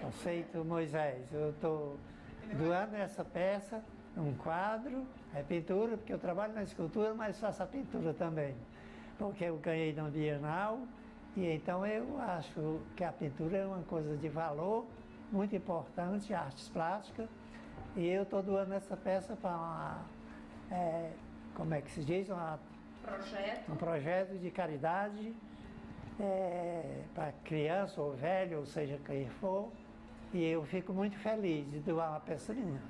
Conceito Moisés. Eu estou doando essa peça, um quadro, é pintura, porque eu trabalho na escultura, mas faço a pintura também. Porque eu ganhei na Bienal, e então eu acho que a pintura é uma coisa de valor muito importante, artes plásticas, e eu estou doando essa peça para uma, como é que se diz? Um projeto de caridade para criança ou velho, ou seja, quem for, e eu fico muito feliz de doar uma peça minha.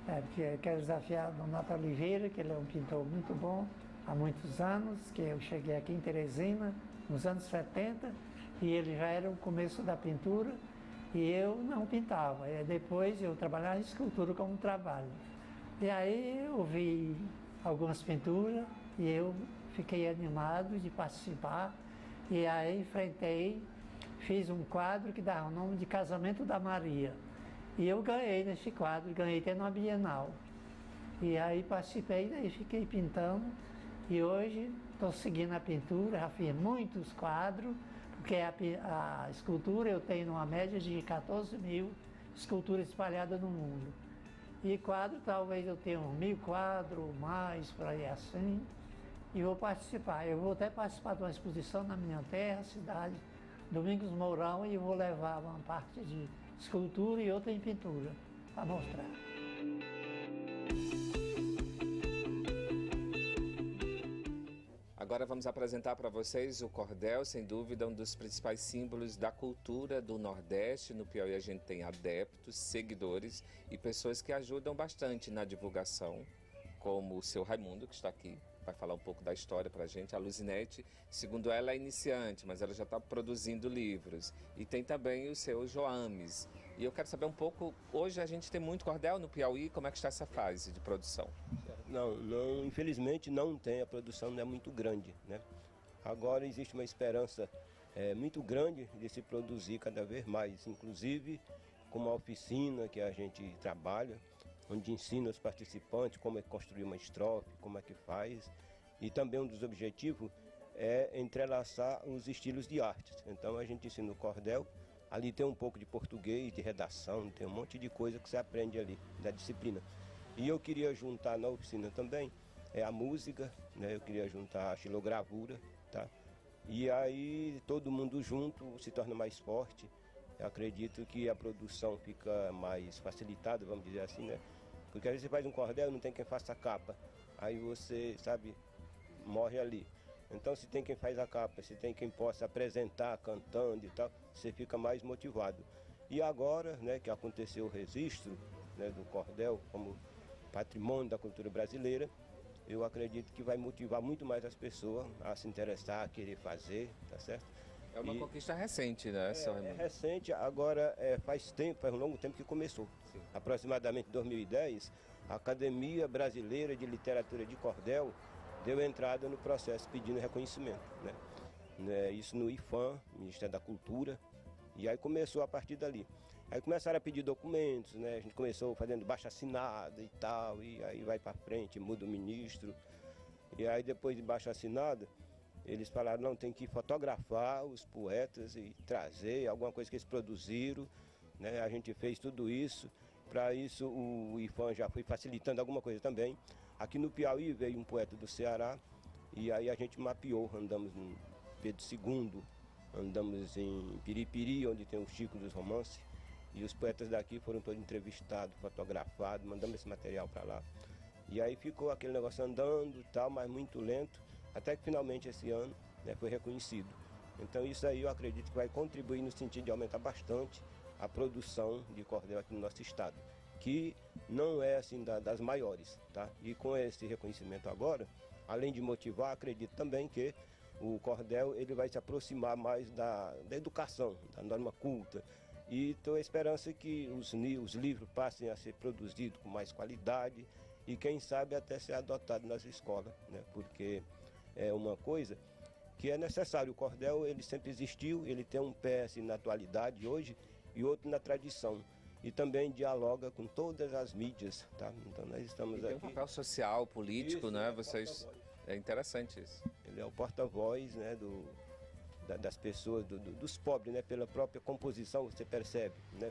Porque eu quero desafiar o Donato Oliveira, que ele é um pintor muito bom, há muitos anos, que eu cheguei aqui em Teresina, nos anos 70, e ele já era o começo da pintura, e eu não pintava. E depois eu trabalhava em escultura como trabalho. E aí eu vi algumas pinturas, e eu fiquei animado de participar, e aí enfrentei, fiz um quadro que dá o nome de Casamento da Maria. E eu ganhei nesse quadro, ganhei até numa Bienal. E aí participei, daí fiquei pintando. E hoje estou seguindo a pintura, já fiz muitos quadros, porque a escultura eu tenho uma média de 14 mil esculturas espalhadas no mundo. E quadro, talvez eu tenha uns 1000 quadros, mais, por aí assim. E vou participar. Eu vou até participar de uma exposição na minha terra, cidade, Domingos Mourão, e vou levar uma parte de escultura e outra em pintura, para mostrar. Agora vamos apresentar para vocês o cordel, sem dúvida, um dos principais símbolos da cultura do Nordeste. No Piauí a gente tem adeptos, seguidores e pessoas que ajudam bastante na divulgação, como o seu Raimundo, que está aqui, vai falar um pouco da história para a gente. A Luzinete, segundo ela, é iniciante, mas ela já está produzindo livros. E tem também o seu Joames. E eu quero saber um pouco, hoje a gente tem muito cordel no Piauí, como é que está essa fase de produção? Não, infelizmente não tem, a produção não é muito grande, né? Agora existe uma esperança muito grande de se produzir cada vez mais, inclusive com uma oficina que a gente trabalha, onde ensina os participantes como é construir uma estrofe, como é que faz. E também um dos objetivos é entrelaçar os estilos de artes. Então a gente ensina o cordel, ali tem um pouco de português, de redação, tem um monte de coisa que você aprende ali, da disciplina. E eu queria juntar na oficina também a música, né? Eu queria juntar a xilogravura, tá? E aí todo mundo junto se torna mais forte. Eu acredito que a produção fica mais facilitada, vamos dizer assim, né? Porque às vezes você faz um cordel e não tem quem faça a capa. Aí você, sabe, morre ali. Então se tem quem faz a capa, se tem quem possa apresentar cantando e tal, você fica mais motivado. E agora, né, que aconteceu o registro, né, do cordel como patrimônio da cultura brasileira, eu acredito que vai motivar muito mais as pessoas a se interessar, a querer fazer, tá certo? É uma conquista recente, né, seu Raimundo? É recente, agora faz um longo tempo que começou. Sim. Aproximadamente em 2010, a Academia Brasileira de Literatura de Cordel deu entrada no processo pedindo reconhecimento, né? Isso no IFAM, Ministério da Cultura, e aí começou a partir dali. Aí começaram a pedir documentos, né? A gente começou fazendo baixa-assinada e tal, e aí vai para frente, muda o ministro. E aí depois de baixa-assinada, eles falaram, não, tem que fotografar os poetas e trazer alguma coisa que eles produziram, né? A gente fez tudo isso. Para isso o IFAM já foi facilitando alguma coisa também. Aqui no Piauí veio um poeta do Ceará, e aí a gente mapeou, andamos em Pedro II, andamos em Piripiri, onde tem o Chico dos Romances. E os poetas daqui foram todos entrevistados, fotografados, mandamos esse material para lá. E aí ficou aquele negócio andando e tal, mas muito lento, até que finalmente esse ano, né, foi reconhecido. Então isso aí eu acredito que vai contribuir no sentido de aumentar bastante a produção de cordel aqui no nosso estado, que não é assim das maiores, tá? E com esse reconhecimento agora, além de motivar, acredito também que o cordel ele vai se aproximar mais da educação, da norma culta. E estou a esperança que os livros passem a ser produzidos com mais qualidade e quem sabe até ser adotado nas escolas, né? Porque é uma coisa que é necessário. O cordel ele sempre existiu, ele tem um pé assim, na atualidade hoje e outro na tradição. E também dialoga com todas as mídias, tá? Então nós estamos aqui. Tem um papel social, político, Isso, né? Vocês... É interessante isso. Ele é o porta-voz, né, das pessoas, dos pobres, né? Pela própria composição você percebe, né?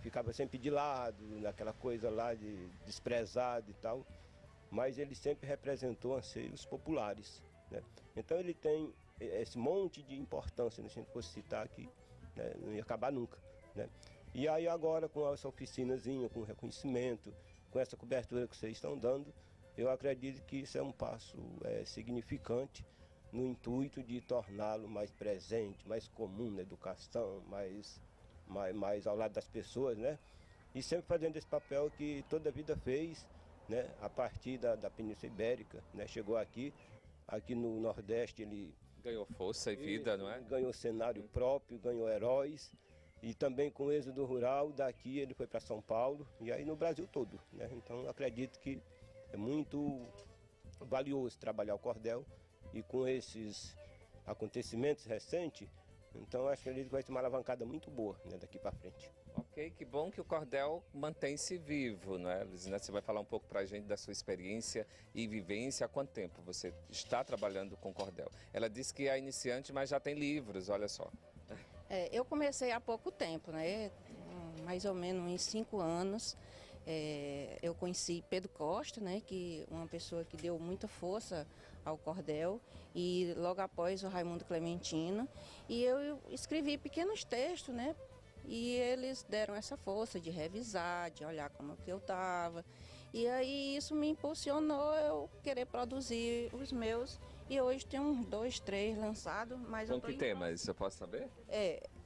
ficava sempre de lado, naquela coisa lá de desprezado e tal, mas ele sempre representou anseios populares, né? Então ele tem esse monte de importância, né? Se a gente fosse citar aqui, né? Não ia acabar nunca, né? E aí agora com essa oficinazinha, com reconhecimento, com essa cobertura que vocês estão dando, eu acredito que isso é um passo significante no intuito de torná-lo mais presente, mais comum na educação, mais ao lado das pessoas, né? E sempre fazendo esse papel que toda a vida fez, né? A partir da Península Ibérica, né? Chegou aqui no Nordeste ele Ganhou força e vida, não é? Ganhou cenário próprio, ganhou heróis, e também com o êxodo rural, daqui ele foi para São Paulo, e aí no Brasil todo, né? Então acredito que é muito valioso trabalhar o cordel, e com esses acontecimentos recentes, então acredito que vai ter uma alavancada muito boa, né, daqui para frente. Ok, que bom que o cordel mantém-se vivo, não é, Luizina? Você vai falar um pouco para a gente da sua experiência e vivência. Há quanto tempo você está trabalhando com cordel? Ela disse que é iniciante, mas já tem livros, olha só. Eu comecei há pouco tempo, né? Mais ou menos uns 5 anos. Eu conheci Pedro Costa, né? Que uma pessoa que deu muita força ao cordel, e logo após o Raimundo Clementino. E eu escrevi pequenos textos, né? E eles deram essa força de revisar, de olhar como que eu estava. E aí isso me impulsionou eu querer produzir os meus. E hoje tem uns 2, 3 lançados. Mas Com que temas, eu posso saber?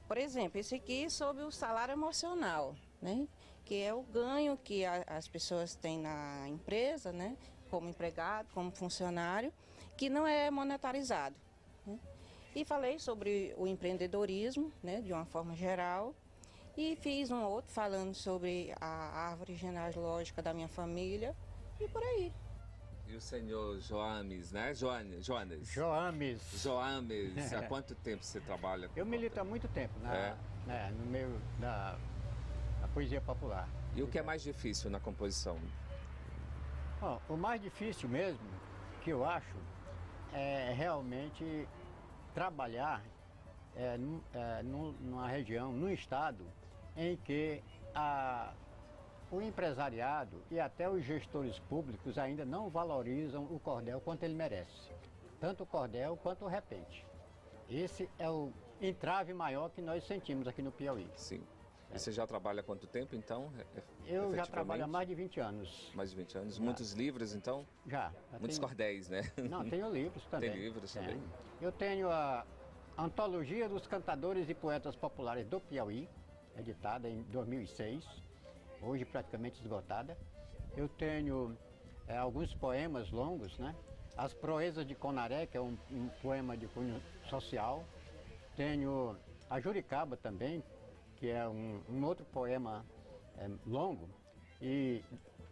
Por exemplo, esse aqui sobre o salário emocional, né? Que é o ganho que as pessoas têm na empresa, né? Como empregado, como funcionário, que não é monetarizado, né? E falei sobre o empreendedorismo, né? De uma forma geral. E fiz um outro falando sobre a árvore genealógica da minha família e por aí. E o senhor Joames, né? Joames. Joames, há quanto tempo você trabalha com Eu milito há muito tempo no meio da poesia popular. E o que é mais difícil na composição? Bom, o mais difícil mesmo, que eu acho, é realmente trabalhar numa região, num estado, em que o empresariado e até os gestores públicos ainda não valorizam o cordel quanto ele merece. Tanto o cordel quanto o repente. Esse é o entrave maior que nós sentimos aqui no Piauí. Sim. E você já trabalha há quanto tempo, então? Eu já trabalho há mais de 20 anos. Mais de 20 anos? Já. Muitos livros, então? Já Muitos tenho... cordéis, né? Não, tenho livros também. Tem livros também? Eu tenho a Antologia dos Cantadores e Poetas Populares do Piauí, editada em 2006, hoje praticamente esgotada. Eu tenho alguns poemas longos, né? As Proezas de Conaré, que é um poema de cunho social. Tenho a Juricaba também, que é um outro poema longo e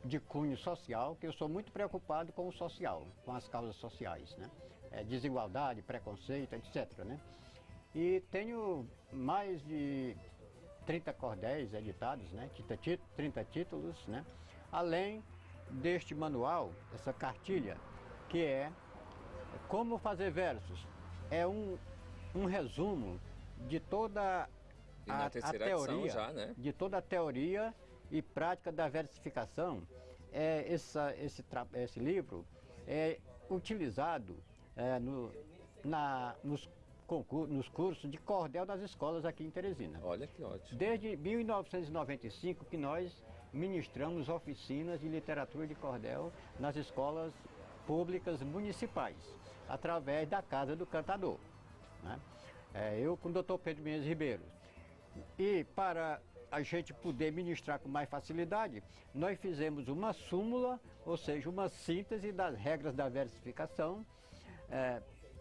de cunho social, que eu sou muito preocupado com o social, com as causas sociais, né? Desigualdade, preconceito, etc., né? E tenho mais de 30 cordéis editados, né? 30 títulos, né? Além deste manual, essa cartilha, que é Como Fazer Versos. É um resumo de toda a teoria, já, né? De toda a teoria e prática da versificação. Esse livro é utilizado nos cursos de cordel das escolas aqui em Teresina. Olha que ótimo. Desde 1995 que nós ministramos oficinas de literatura de cordel nas escolas públicas municipais, através da Casa do Cantador, né? Eu com o Dr. Pedro Menezes Ribeiro. E para a gente poder ministrar com mais facilidade, nós fizemos uma súmula, ou seja, uma síntese das regras da versificação,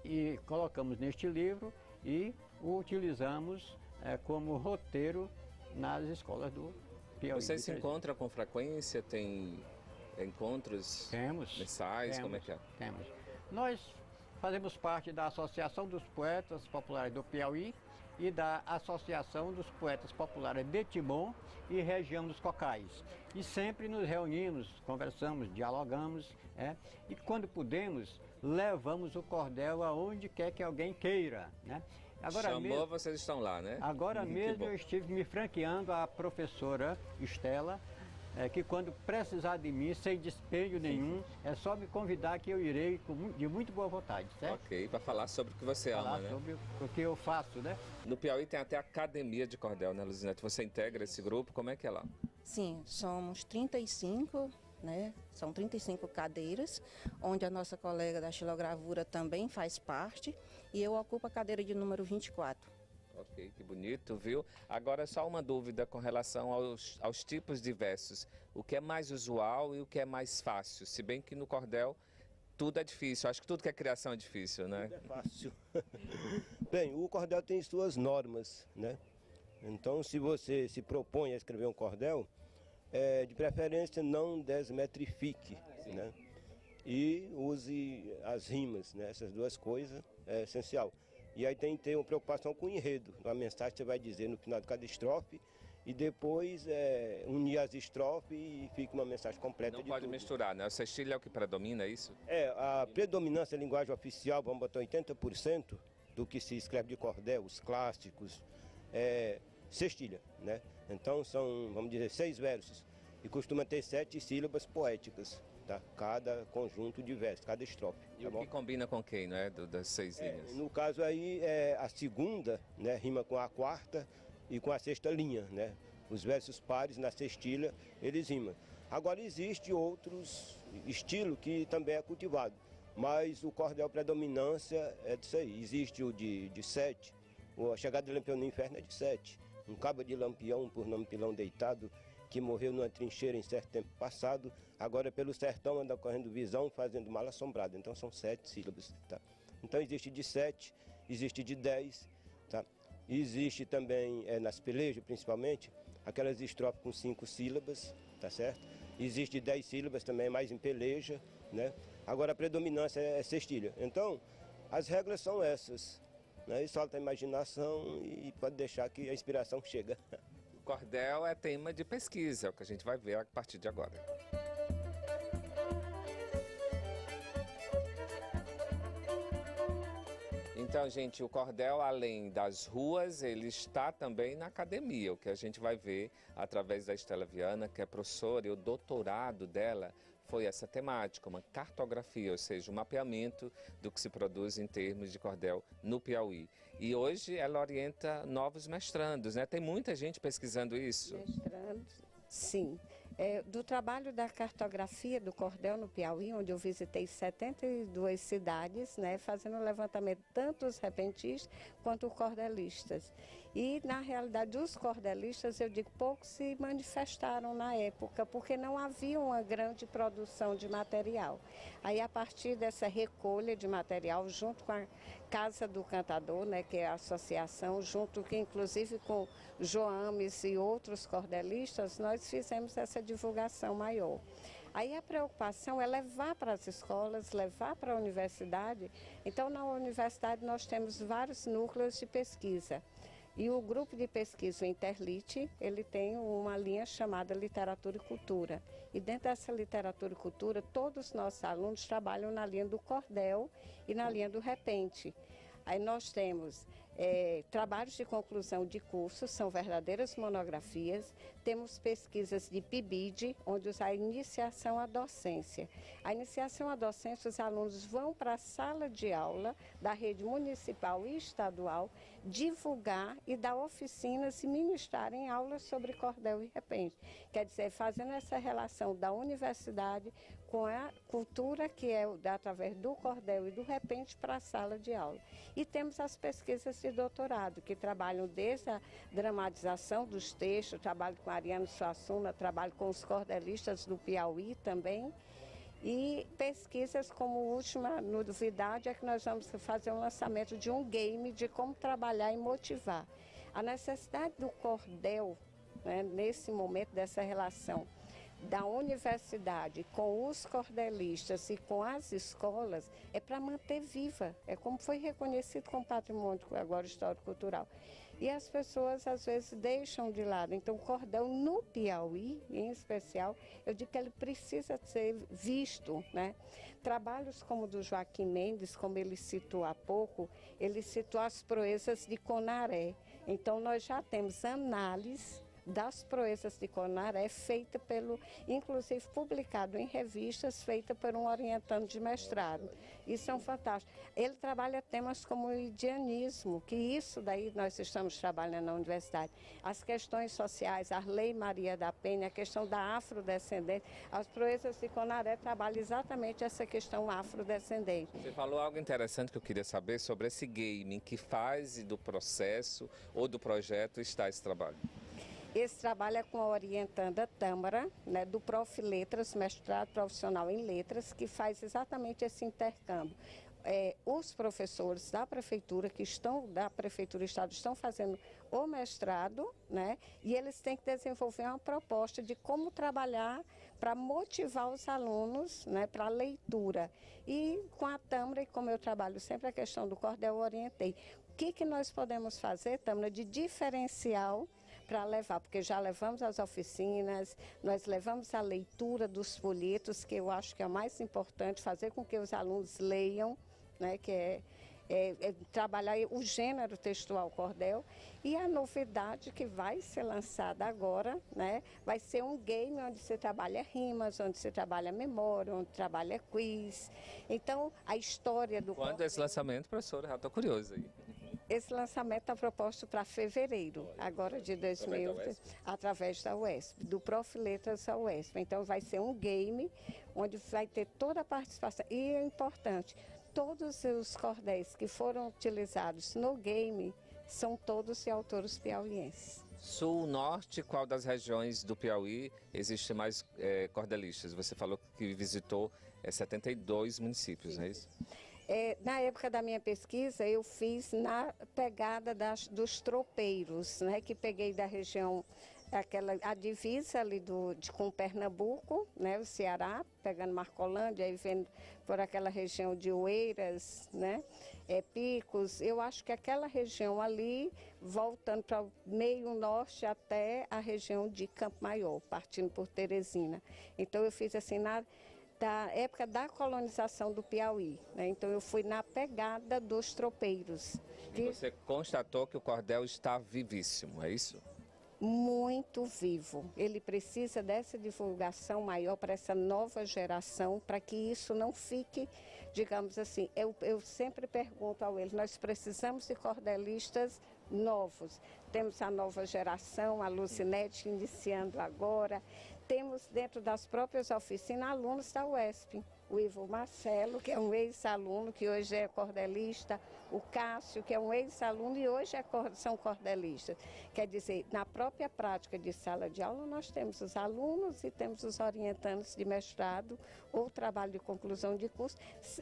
e colocamos neste livro e o utilizamos como roteiro nas escolas do Piauí. Você se encontra com frequência? Tem encontros mensais? Como é que é? Temos. Nós fazemos parte da Associação dos Poetas Populares do Piauí e da Associação dos Poetas Populares de Timon e região dos Cocais. E sempre nos reunimos, conversamos, dialogamos, e quando podemos, levamos o cordel aonde quer que alguém queira, né? Agora Chamou, mesmo, vocês estão lá, né? agora Que mesmo bom. eu estive me franqueando à professora Estela, que quando precisar de mim, sem dispêndio nenhum, é só me convidar que eu irei de muito boa vontade, certo? Ok, para falar sobre o que você ama, Falar né? sobre o que eu faço, né? No Piauí tem até a academia de cordel, né, Luzinete? Você integra esse grupo, como é que é lá? Sim, somos 35, né? São 35 cadeiras, onde a nossa colega da xilogravura também faz parte, e eu ocupo a cadeira de número 24. Ok, que bonito, viu? Agora só uma dúvida com relação aos tipos de versos. O que é mais usual e o que é mais fácil? Se bem que no cordel tudo é difícil, acho que tudo que é criação é difícil, né? Tudo é fácil. Bem, o cordel tem suas normas, né? Então, se você se propõe a escrever um cordel, de preferência não desmetrifique, né? E use as rimas, né? Essas duas coisas é essencial. E aí tem que ter uma preocupação com o enredo, uma mensagem que você vai dizer no final de cada estrofe, e depois unir as estrofes e fica uma mensagem completa Não de pode tudo. misturar, né? O sextilho é o que predomina, é isso? A predominância da linguagem oficial, vamos botar 80% do que se escreve de cordel, os clássicos, sextilha, né? Então são, vamos dizer, 6 versos e costuma ter 7 sílabas poéticas, tá? Cada conjunto de versos, cada estrofe. E Tá o bom? que combina com quem, né? Das 6 linhas? No caso aí, a segunda, né, rima com a quarta e com a sexta linha, né? Os versos pares na sextilha, eles rimam. Agora existe outros estilos que também é cultivado, mas o cordel predominância é disso aí. Existe o de 7, a chegada de Lampião no Inferno é de 7. Um cabo de Lampião, por nome Pilão Deitado, que morreu numa trincheira em certo tempo passado, agora pelo sertão anda correndo visão, fazendo mal assombrado. Então são 7 sílabas, tá? Então existe de 7, existe de 10, tá? Existe também, nas pelejas principalmente, aquelas estrofes com 5 sílabas, tá certo? Existe 10 sílabas também, mais em peleja, né? Agora a predominância é sextilha. Então, as regras são essas, né? E solta a imaginação e pode deixar que a inspiração chega. O cordel é tema de pesquisa, é o que a gente vai ver a partir de agora. Então, gente, o cordel, além das ruas, ele está também na academia, o que a gente vai ver através da Estela Viana, que é professora, e o doutorado dela foi essa temática, uma cartografia, ou seja, um mapeamento do que se produz em termos de cordel no Piauí. E hoje ela orienta novos mestrandos, né? Tem muita gente pesquisando isso. Mestrandos, sim. Do trabalho da cartografia do cordel no Piauí, onde eu visitei 72 cidades, né, fazendo o levantamento tanto dos repentistas quanto os cordelistas. E, na realidade, os cordelistas, eu digo, poucos se manifestaram na época, porque não havia uma grande produção de material. Aí, a partir dessa recolha de material, junto com a Casa do Cantador, né, que é a associação, junto que, inclusive, com Joames e outros cordelistas, nós fizemos essa divulgação maior. Aí a preocupação é levar para as escolas, levar para a universidade. Então, na universidade nós temos vários núcleos de pesquisa. E o grupo de pesquisa, o Interlite, ele tem uma linha chamada Literatura e Cultura. E dentro dessa Literatura e Cultura, todos os nossos alunos trabalham na linha do cordel e na linha do repente. Aí nós temos trabalhos de conclusão de cursos, são verdadeiras monografias. Temos pesquisas de PIBID, onde usa a iniciação à docência. A iniciação à docência, os alunos vão para a sala de aula da rede municipal e estadual divulgar e dar oficinas e ministrarem aulas sobre cordel e repente. Quer dizer, fazendo essa relação da universidade com a cultura que é através do cordel e do repente para a sala de aula. E temos as pesquisas de doutorado, que trabalham desde a dramatização dos textos, trabalho com Ariano Suassuna, trabalho com os cordelistas do Piauí também. E pesquisas como última novidade é que nós vamos fazer um lançamento de um game de como trabalhar e motivar. A necessidade do cordel, né, nesse momento dessa relação da universidade com os cordelistas e com as escolas é para manter viva, é como foi reconhecido como patrimônio agora histórico-cultural. E as pessoas às vezes deixam de lado. Então o cordel no Piauí, em especial, eu digo que ele precisa ser visto, né? Trabalhos como o do Joaquim Mendes, como ele citou há pouco, ele citou as proezas de Conaré. Então nós já temos análise das proezas de Conaré, feita pelo, inclusive publicado em revistas, feita por um orientando de mestrado. Isso são fantásticos. Ele trabalha temas como o indianismo, que isso daí nós estamos trabalhando na universidade. As questões sociais, a Lei Maria da Penha, a questão da afrodescendente. As proezas de Conaré trabalham exatamente essa questão afrodescendente. Você falou algo interessante que eu queria saber sobre esse game, em que fase do processo ou do projeto está esse trabalho? Esse trabalho é com a orientanda Tâmara, né, do Prof. Letras, mestrado profissional em letras, que faz exatamente esse intercâmbio. Os professores da prefeitura, da prefeitura do estado, estão fazendo o mestrado, né, e eles têm que desenvolver uma proposta de como trabalhar para motivar os alunos, né, para a leitura. E com a Tâmara, e como eu trabalho sempre a questão do cordel, eu orientei. O que nós podemos fazer, Tâmara, de diferencial para levar, porque já levamos as oficinas, nós levamos a leitura dos folhetos, que eu acho que é o mais importante, fazer com que os alunos leiam, né, que é trabalhar o gênero textual cordel. E a novidade que vai ser lançada agora, né, vai ser um game onde se trabalha rimas, onde se trabalha memória, onde trabalha quiz. Então, a história do Quando cordel... esse lançamento, professora? Já estou curioso aí. Esse lançamento está proposto para fevereiro, agora de 2000, através da UESP, do Prof. Letras da UESP. Então vai ser um game onde vai ter toda a participação. E é importante, todos os cordéis que foram utilizados no game são todos de autores piauienses. Sul, norte, qual das regiões do Piauí existe mais cordelistas? Você falou que visitou 72 municípios, não é isso? Na época da minha pesquisa, eu fiz na pegada dos tropeiros, né, que peguei da região, a divisa ali com Pernambuco, né, o Ceará, pegando Marcolândia, aí vendo por aquela região de Oeiras, né, Picos. Eu acho que aquela região ali, voltando para o meio norte até a região de Campo Maior, partindo por Teresina. Então eu fiz assim da época da colonização do Piauí, né? Então eu fui na pegada dos tropeiros. E você constatou que o cordel está vivíssimo, é isso? Muito vivo. Ele precisa dessa divulgação maior para essa nova geração, para que isso não fique, digamos assim, eu sempre pergunto a eles, nós precisamos de cordelistas novos. Temos a nova geração, a Lucinete iniciando agora. Temos dentro das próprias oficinas alunos da UESP. O Ivo Marcelo, que é um ex-aluno, que hoje é cordelista. O Cássio, que é um ex-aluno e hoje são cordelistas. Quer dizer, na própria prática de sala de aula, nós temos os alunos e temos os orientandos de mestrado ou trabalho de conclusão de curso,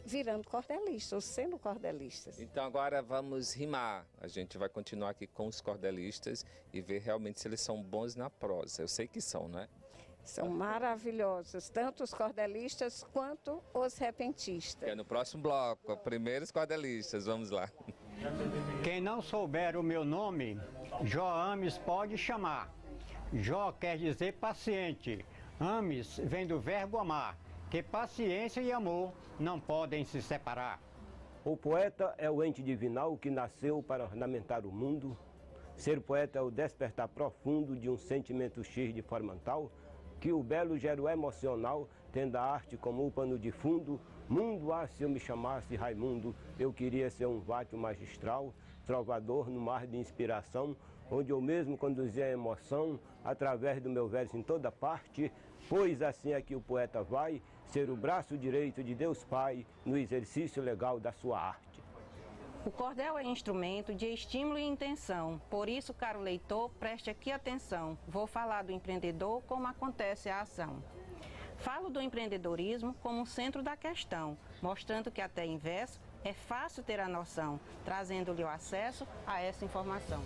virando cordelistas, ou sendo cordelistas. Então agora vamos rimar. A gente vai continuar aqui com os cordelistas e ver realmente se eles são bons na prosa. Eu sei que são, não é? São maravilhosos, tanto os cordelistas quanto os repentistas. É no próximo bloco, primeiros cordelistas, vamos lá. Quem não souber o meu nome, Jó Ames pode chamar. Jó quer dizer paciente, Ames vem do verbo amar, que paciência e amor não podem se separar. O poeta é o ente divinal que nasceu para ornamentar o mundo. Ser poeta é o despertar profundo de um sentimento cheio de forma tal que o belo gera o emocional, tendo a arte como o pano de fundo. Mundo, se eu me chamasse Raimundo, eu queria ser um vátio magistral, trovador no mar de inspiração, onde eu mesmo conduzia a emoção, através do meu verso em toda parte, pois assim é que o poeta vai ser o braço direito de Deus Pai, no exercício legal da sua arte. O cordel é instrumento de estímulo e intenção, por isso, caro leitor, preste aqui atenção. Vou falar do empreendedor como acontece a ação. Falo do empreendedorismo como o centro da questão, mostrando que até em verso é fácil ter a noção, trazendo-lhe o acesso a essa informação.